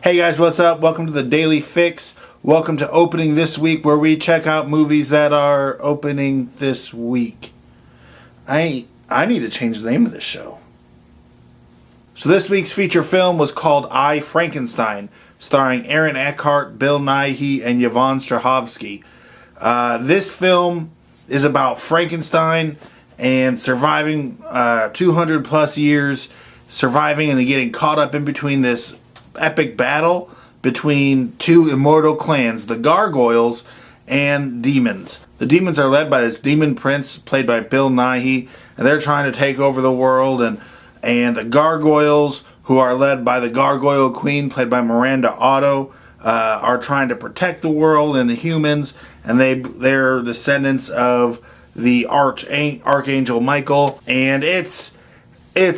Hey guys, what's up? Welcome to the Daily Fix. Welcome to Opening This Week, where we check out movies that are opening this week. I need to change the name of this show. So this week's feature film was called I, Frankenstein, starring Aaron Eckhart, Bill Nighy, and Yvonne Strahovski. This film is about Frankenstein and surviving 200 plus years, surviving and getting caught up in between this epic battle between two immortal clans, the Gargoyles and Demons. The Demons are led by this demon prince played by Bill Nighy, and they're trying to take over the world, and the Gargoyles, who are led by the Gargoyle Queen played by Miranda Otto, are trying to protect the world and the humans, and they're descendants of the Archangel Michael, and it's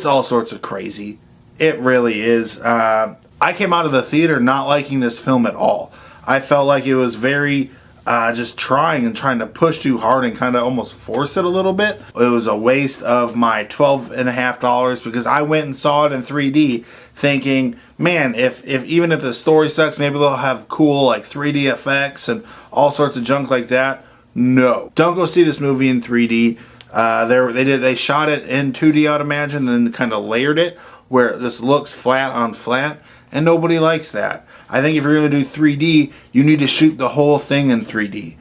all sorts of crazy. It really is. I came out of the theater not liking this film at all. I felt like it was very just trying to push too hard and kind of almost force it a little bit. It was a waste of my $12.50 because I went and saw it in 3D thinking, man, if even if the story sucks, maybe they'll have cool like 3D effects and all sorts of junk like that. No, don't go see this movie in 3D. They shot it in 2D, I'd imagine, and then kind of layered it where it just looks flat on flat, and nobody likes that. I think if you're going to do 3D, you need to shoot the whole thing in 3D,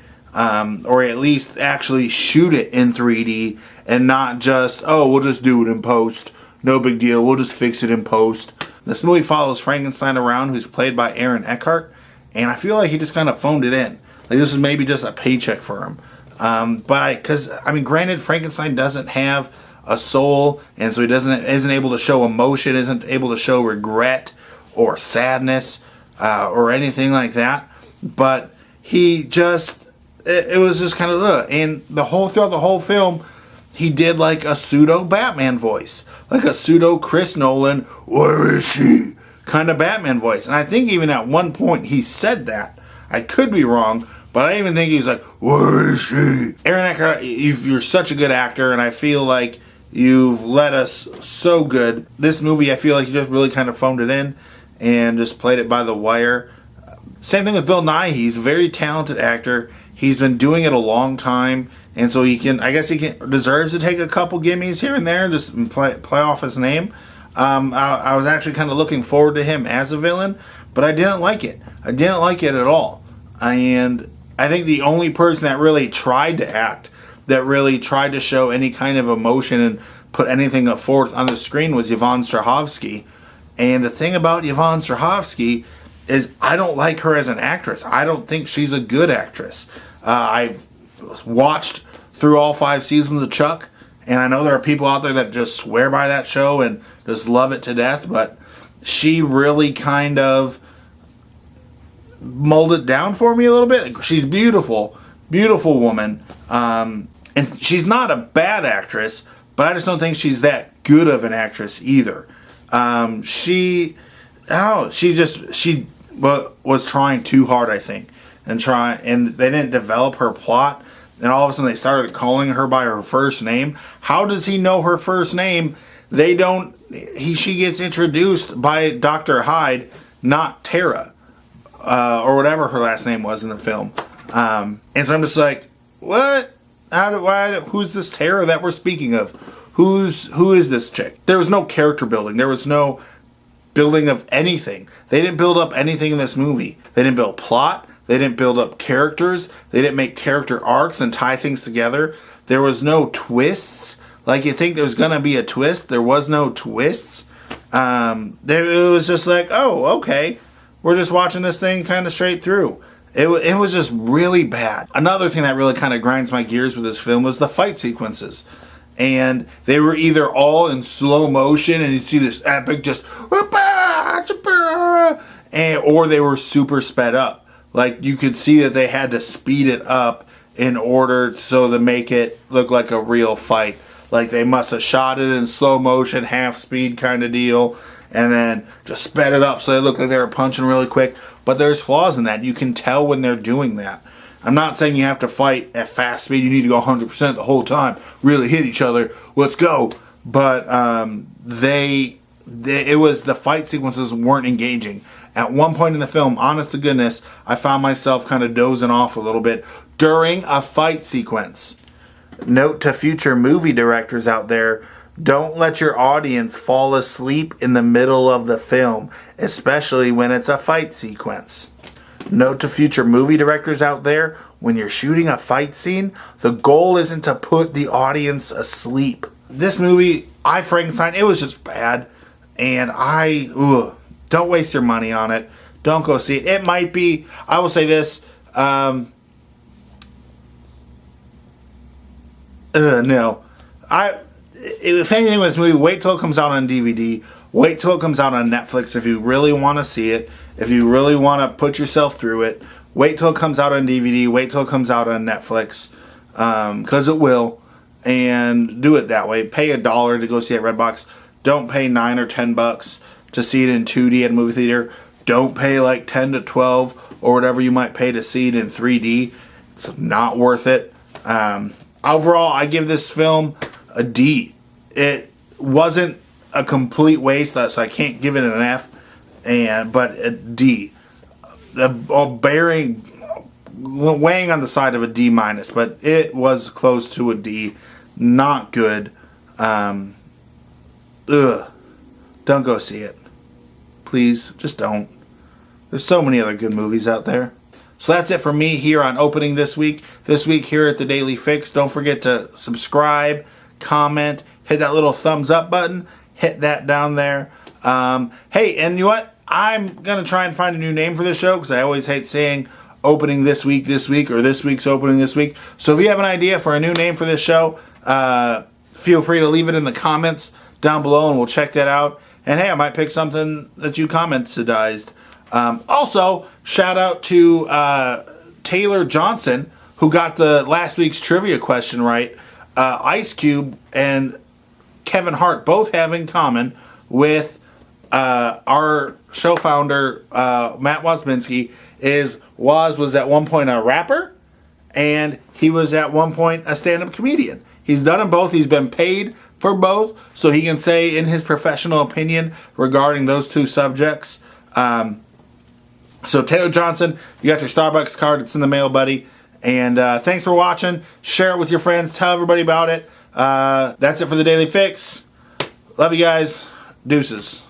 or at least actually shoot it in 3D and not just, oh, we'll just do it in post. No big deal. We'll just fix it in post. This movie follows Frankenstein around, who's played by Aaron Eckhart, and I feel like he just kind of phoned it in. Like this was maybe just a paycheck for him. Because granted, Frankenstein doesn't have a soul, and so he isn't able to show emotion, isn't able to show regret or sadness or anything like that. But he just, it was just kind of and throughout the whole film, he did like a pseudo Batman voice, like a pseudo Chris Nolan, where is she kind of Batman voice. And I think even at one point he said that. I could be wrong, but I even think he's like, where is she? Aaron Eckhart, you're such a good actor, and I feel like you've led us so good. This movie, I feel like you just really kind of phoned it in and just played it by the wire. Same thing with Bill Nighy. He's a very talented actor. He's been doing it a long time, and so he deserves to take a couple gimmies here and there, just play off his name. I was actually kind of looking forward to him as a villain, but I didn't like it. I didn't like it at all. And I think the only person that really tried to act, that really tried to show any kind of emotion and put anything up forth on the screen was Yvonne Strahovski. And the thing about Yvonne Strahovski is I don't like her as an actress. I don't think she's a good actress. I watched through all 5 seasons of Chuck, and I know there are people out there that just swear by that show and just love it to death, but she really kind of molded down for me a little bit. She's beautiful, beautiful woman. And she's not a bad actress, but I just don't think she's that good of an actress either. She was trying too hard, I think, and they didn't develop her plot, and all of a sudden they started calling her by her first name. How does he know her first name? She gets introduced by Dr. Hyde, not Tara, or whatever her last name was in the film. And so I'm just like, what? Who's this Tara that we're speaking of? Who is this chick? There was no character building. There was no building of anything. They didn't build up anything in this movie. They didn't build plot. They didn't build up characters. They didn't make character arcs and tie things together. There was no twists. Like you think there's gonna be a twist. There was no twists. It was just like, oh, okay. We're just watching this thing kind of straight through. It was just really bad. Another thing that really kind of grinds my gears with this film was the fight sequences. And they were either all in slow motion and you'd see this epic just, or they were super sped up. Like you could see that they had to speed it up in order to make it look like a real fight. Like they must have shot it in slow motion, half speed kind of deal, and then just sped it up so they looked like they were punching really quick. But there's flaws in that. You can tell when they're doing that. I'm not saying you have to fight at fast speed. You need to go 100% the whole time. Really hit each other. Let's go. But they the fight sequences weren't engaging. At one point in the film, honest to goodness, I found myself kind of dozing off a little bit during a fight sequence. Note to future movie directors out there, don't let your audience fall asleep in the middle of the film, especially when it's a fight sequence. Note to future movie directors out there, when you're shooting a fight scene, the goal isn't to put the audience asleep. This movie, Frankenstein, it was just bad. And don't waste your money on it. Don't go see it. It might be, I will say this, no. If anything with this movie, wait till it comes out on DVD. Wait till it comes out on Netflix if you really want to see it. If you really want to put yourself through it. Wait till it comes out on DVD. Wait till it comes out on Netflix. Because it will. And do it that way. Pay $1 to go see it at Redbox. Don't pay $9 or $10 to see it in 2D at a movie theater. Don't pay like $10 to $12 or whatever you might pay to see it in 3D. It's not worth it. Overall, I give this film a D. It wasn't a complete waste, so I can't give it an F, but a D. Weighing on the side of a D minus, but it was close to a D. Not good. Don't go see it. Please, just don't. There's so many other good movies out there. So that's it for me here on Opening This Week. This week here at the Daily Fix. Don't forget to subscribe, comment, hit that little thumbs up button. Hit that down there. Hey, and you know what? I'm going to try and find a new name for this show because I always hate saying Opening This Week, or this week's Opening This Week. So if you have an idea for a new name for this show, feel free to leave it in the comments down below and we'll check that out. And hey, I might pick something that you commentedized. Also, shout out to Taylor Johnson, who got the last week's trivia question right. Ice Cube and Kevin Hart both have in common with our show founder, Matt Wasminski, was at one point a rapper, and he was at one point a stand-up comedian. He's done them both. He's been paid for both, so he can say in his professional opinion regarding those two subjects. So Taylor Johnson, you got your Starbucks card. It's in the mail, buddy. And thanks for watching. Share it with your friends. Tell everybody about it. That's it for the Daily Fix. Love you guys. Deuces.